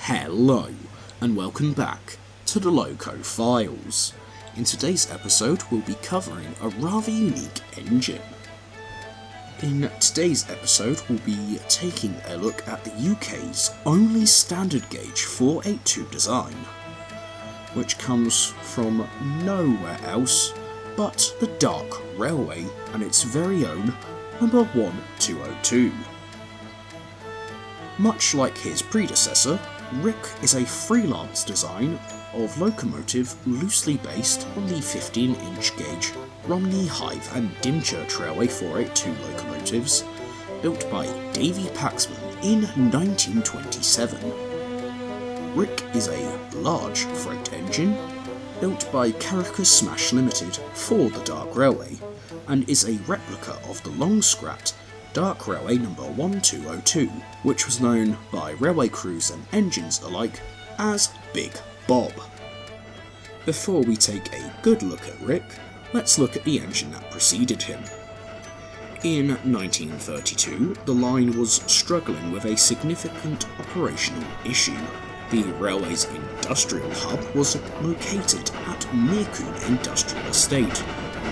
Hello, and welcome back to the Loco Files. In today's episode, we'll be covering a rather unique engine. In today's episode, we'll be taking a look at the UK's only standard gauge 482 design, which comes from nowhere else but the Dark Railway and its very own number 1202. Much like his predecessor, Rick is a freelance design of locomotive loosely based on the 15-inch gauge Romney, Hythe and Dymchurch Railway 482 locomotives built by Davy Paxman in 1927. Rick is a large freight engine built by Carricus Smash Limited for the Dark Railway and is a replica of the long-scrapped Dark Railway number 1202, which was known by railway crews and engines alike as Big Bob. Before we take a good look at Rick, let's look at the engine that preceded him. In 1932, the line was struggling with a significant operational issue. The railway's industrial hub was located at Meercoombe Industrial Estate,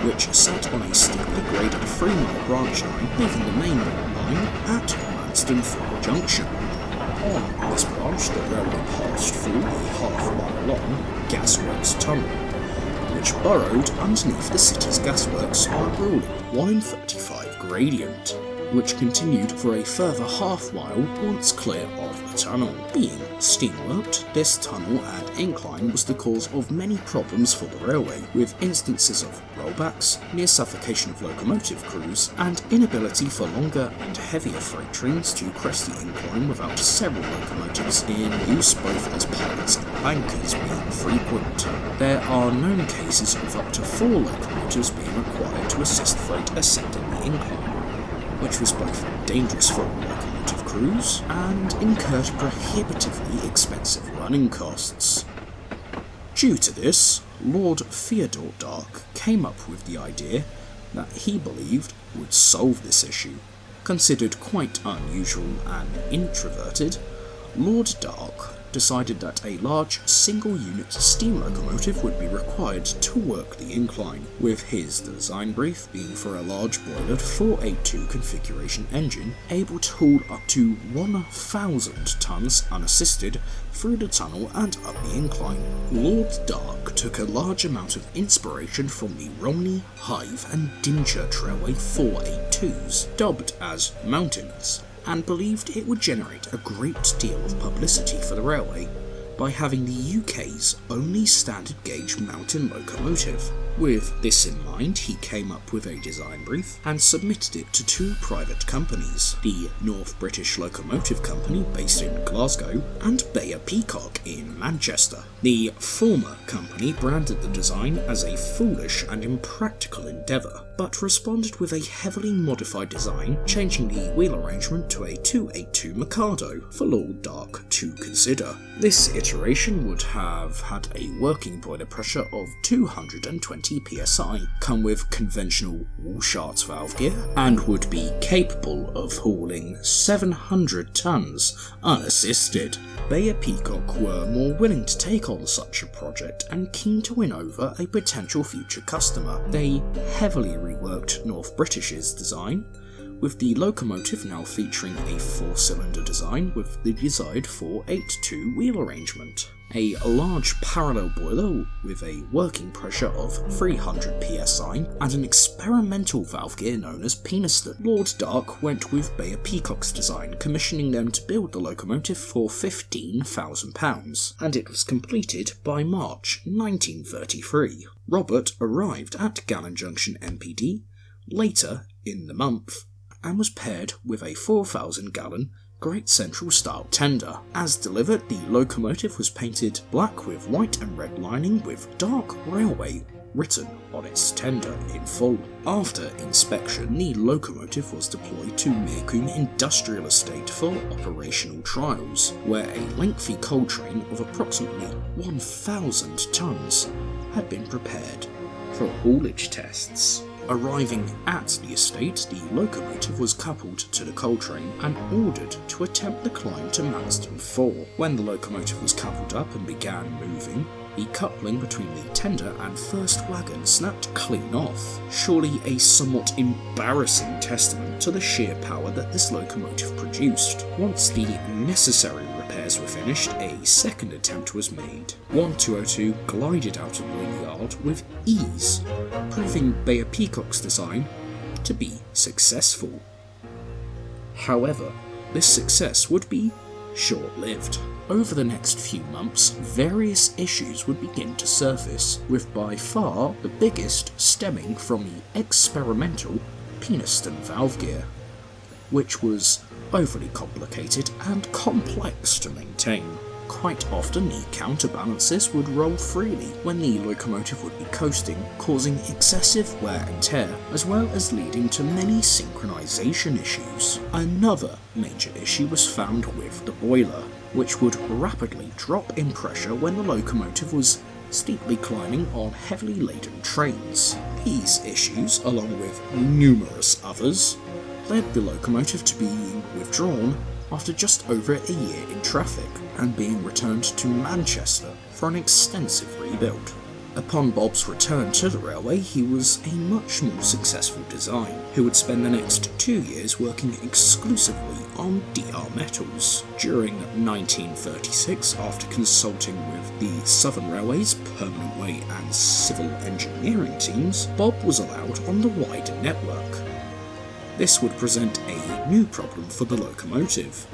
which sat on a steeply graded 3-mile branch line leaving the main line at Manston Ford Junction. On this branch, the railway passed through a half-mile-long gasworks tunnel, which burrowed underneath the city's gasworks on a rolling 1:35 gradient, which continued for a further half-mile once clear of the tunnel. Being steam-worked, this tunnel and incline was the cause of many problems for the railway, with instances of rollbacks, near suffocation of locomotive crews, and inability for longer and heavier freight trains to crest the incline without several locomotives in use both as pilots and bankers being frequent. There are known cases of up to 4 locomotives being required to assist freight ascending the incline, which was both dangerous for locomotive crews and incurred prohibitively expensive running costs. Due to this, Lord Theodore Dark came up with the idea that he believed would solve this issue. Considered quite unusual and introverted, Lord Dark decided that a large single-unit steam locomotive would be required to work the incline, with his design brief being for a large boilered 482 configuration engine able to haul up to 1,000 tons unassisted through the tunnel and up the incline. Lord Dark took a large amount of inspiration from the Romney, Hythe and Dymchurch Railway 482s, dubbed as Mountains, and believed it would generate a great deal of publicity for the railway by having the UK's only standard gauge mountain locomotive. With this in mind, he came up with a design brief and submitted it to 2 private companies, the North British Locomotive Company based in Glasgow and Bayer Peacock in Manchester. The former company branded the design as a foolish and impractical endeavour, but responded with a heavily modified design, changing the wheel arrangement to a 282 Mikado for Lord Dark to consider. This iteration would have had a working boiler pressure of 220 psi, come with conventional Walschaerts valve gear, and would be capable of hauling 700 tons unassisted. Bayer Peacock were more willing to take on such a project and keen to win over a potential future customer. They heavily reworked North British's design, with the locomotive now featuring a 4-cylinder design with the desired 482 wheel arrangement. A large parallel boiler with a working pressure of 300 psi and an experimental valve gear known as Peniston. Lord Dark went with Bayer Peacock's design, commissioning them to build the locomotive for £15,000, and it was completed by March 1933. Robert arrived at Gallon Junction MPD later in the month and was paired with a 4,000-gallon Great Central style tender. As delivered, the locomotive was painted black with white and red lining with Dark Railway written on its tender in full. After inspection, the locomotive was deployed to Meercoombe Industrial Estate for operational trials, where a lengthy coal train of approximately 1,000 tons had been prepared for haulage tests. Arriving at the estate, the locomotive was coupled to the coal train and ordered to attempt the climb to Manston 4. When the locomotive was coupled up and began moving, the coupling between the tender and first wagon snapped clean off, surely a somewhat embarrassing testament to the sheer power that this locomotive produced. Once the necessary repairs were finished, a second attempt was made. 1202 glided out of the yard with ease, proving Bayer Peacock's design to be successful. However, this success would be short-lived. Over the next few months, various issues would begin to surface, with by far the biggest stemming from the experimental Peniston valve gear, which was overly complicated and complex to maintain. Quite often the counterbalances would roll freely when the locomotive would be coasting, causing excessive wear and tear, as well as leading to many synchronization issues. Another major issue was found with the boiler, which would rapidly drop in pressure when the locomotive was steeply climbing on heavily laden trains. These issues, along with numerous others, led the locomotive to being withdrawn after just over a year in traffic and being returned to Manchester for an extensive rebuild. Upon Bob's return to the railway, he was a much more successful design, who would spend the next 2 years working exclusively on DR metals. During 1936, after consulting with the Southern Railway's Permanent Way and Civil Engineering teams, Bob was allowed on the wider network. This would present a new problem for the locomotive.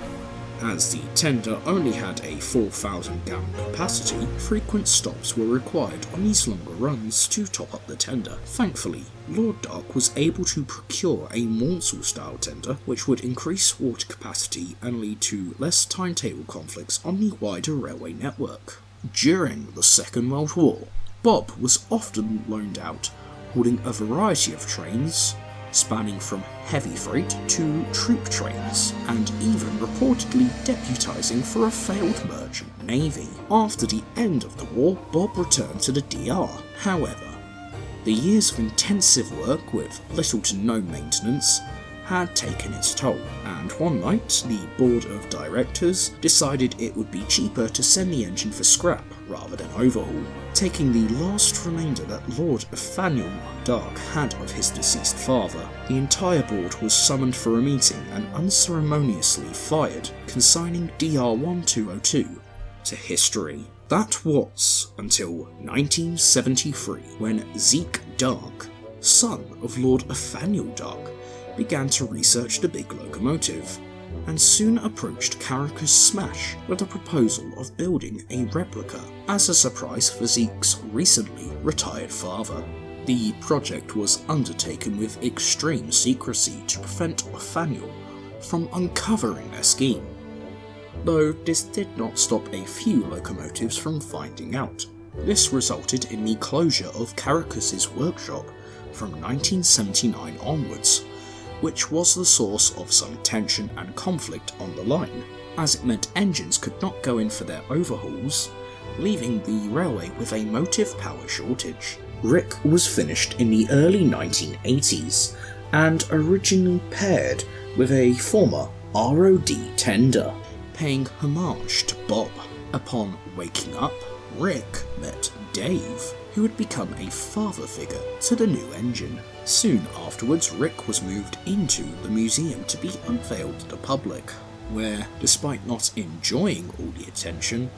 As the tender only had a 4,000 gallon capacity, frequent stops were required on these longer runs to top up the tender. Thankfully, Lord Dark was able to procure a Maunsell-style tender, which would increase water capacity and lead to less timetable conflicts on the wider railway network. During the Second World War, Bob was often loaned out, hauling a variety of trains, spanning from heavy freight to troop trains, and even reportedly deputising for a failed merchant navy. After the end of the war, Bob returned to the DR. However, the years of intensive work with little to no maintenance had taken its toll, and one night the board of directors decided it would be cheaper to send the engine for scrap rather than overhaul. Taking the last remainder that Lord Nathaniel Dark had of his deceased father, the entire board was summoned for a meeting and unceremoniously fired, consigning DR 1202 to history. That was until 1973, when Zeke Dark, son of Lord Nathaniel Dark, began to research the big locomotive, and soon approached Carracker's Smash with a proposal of building a replica as a surprise for Zeke's recently retired father. The project was undertaken with extreme secrecy to prevent Nathaniel from uncovering their scheme, though this did not stop a few locomotives from finding out. This resulted in the closure of Carracker's workshop from 1979 onwards, which was the source of some tension and conflict on the line, as it meant engines could not go in for their overhauls, leaving the railway with a motive power shortage. Rick was finished in the early 1980s, and originally paired with a former ROD tender, paying homage to Bob. Upon waking up, Rick met Dave, who would become a father figure to the new engine. Soon afterwards, Rick was moved into the museum to be unveiled to the public, where, despite not enjoying all the attention,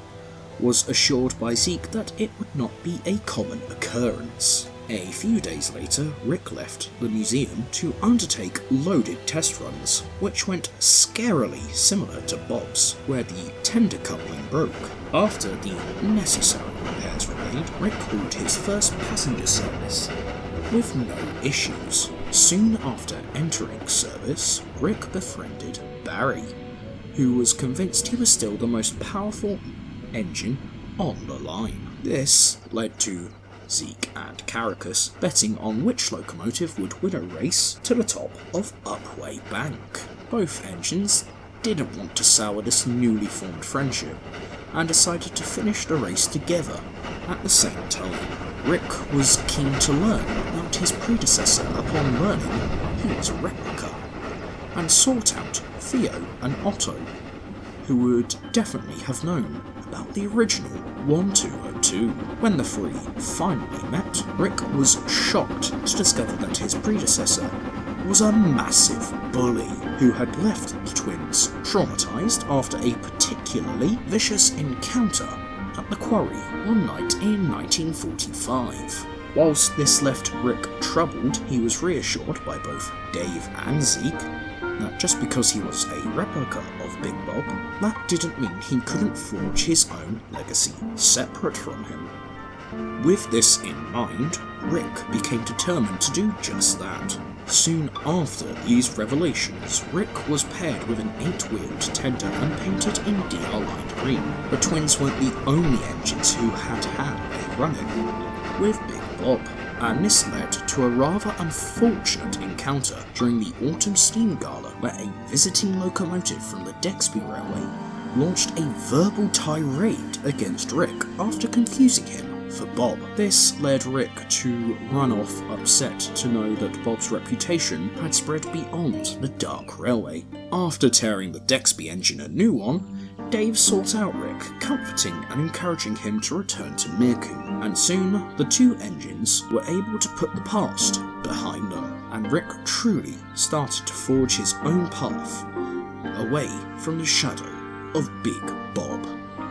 was assured by Zeke that it would not be a common occurrence. A few days later, Rick left the museum to undertake loaded test runs, which went scarily similar to Bob's, where the tender coupling broke. After the necessary repairs were made, Rick hauled his first passenger service with no issues. Soon after entering service, Rick befriended Barry, who was convinced he was still the most powerful engine on the line. This led to Zeke and Caracus betting on which locomotive would win a race to the top of Upway Bank. Both engines didn't want to sour this newly formed friendship, and decided to finish the race together. At the same time, Rick was keen to learn about his predecessor upon learning he was a replica, and sought out Theo and Otto, who would definitely have known about the original 1202. When the three finally met, Rick was shocked to discover that his predecessor was a massive bully who had left the twins traumatised after a particularly vicious encounter at the quarry one night in 1945. Whilst this left Rick troubled, he was reassured by both Dave and Zeke that just because he was a replica of Big Bob, that didn't mean he couldn't forge his own legacy separate from him. With this in mind, Rick became determined to do just that. Soon after these revelations, Rick was paired with an 8-wheeled tender and painted in DR Line Green. The twins weren't the only engines who had a run-in with Big Bob, and this led to a rather unfortunate encounter during the Autumn Steam Gala, where a visiting locomotive from the Dexby Railway launched a verbal tirade against Rick after confusing him for Bob. This led Rick to run off upset to know that Bob's reputation had spread beyond the Dark Railway. After tearing the Dexby engine a new one, Dave sought out Rick, comforting and encouraging him to return to Mirku, and soon the two engines were able to put the past behind them, and Rick truly started to forge his own path away from the shadow of Big Bob.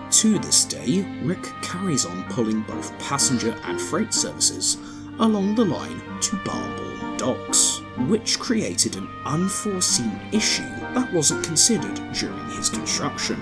To this day, Rick carries on pulling both passenger and freight services along the line to Barbourne Docks, which created an unforeseen issue that wasn't considered during his construction.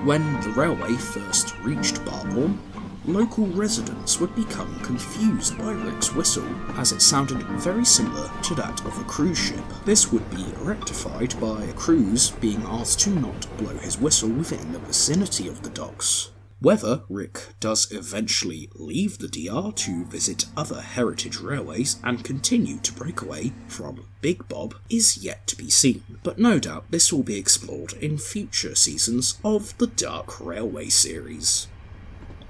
When the railway first reached Barbourne, local residents would become confused by Rick's whistle, as it sounded very similar to that of a cruise ship. This would be rectified by crews being asked to not blow his whistle within the vicinity of the docks. Whether Rick does eventually leave the DR to visit other heritage railways and continue to break away from Big Bob is yet to be seen, but no doubt this will be explored in future seasons of the Dark Railway series.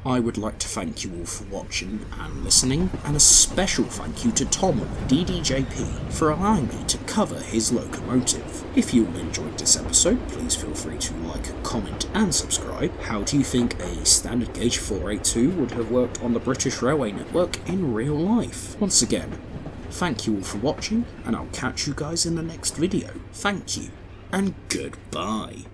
I would like to thank you all for watching and listening, and a special thank you to Tom of DDJP for allowing me to cover his locomotive. If you enjoyed this episode, please feel free to like, comment and subscribe. How do you think a standard gauge 482 would have worked on the British Railway network in real life? Once again, thank you all for watching, and I'll catch you guys in the next video. Thank you, and goodbye.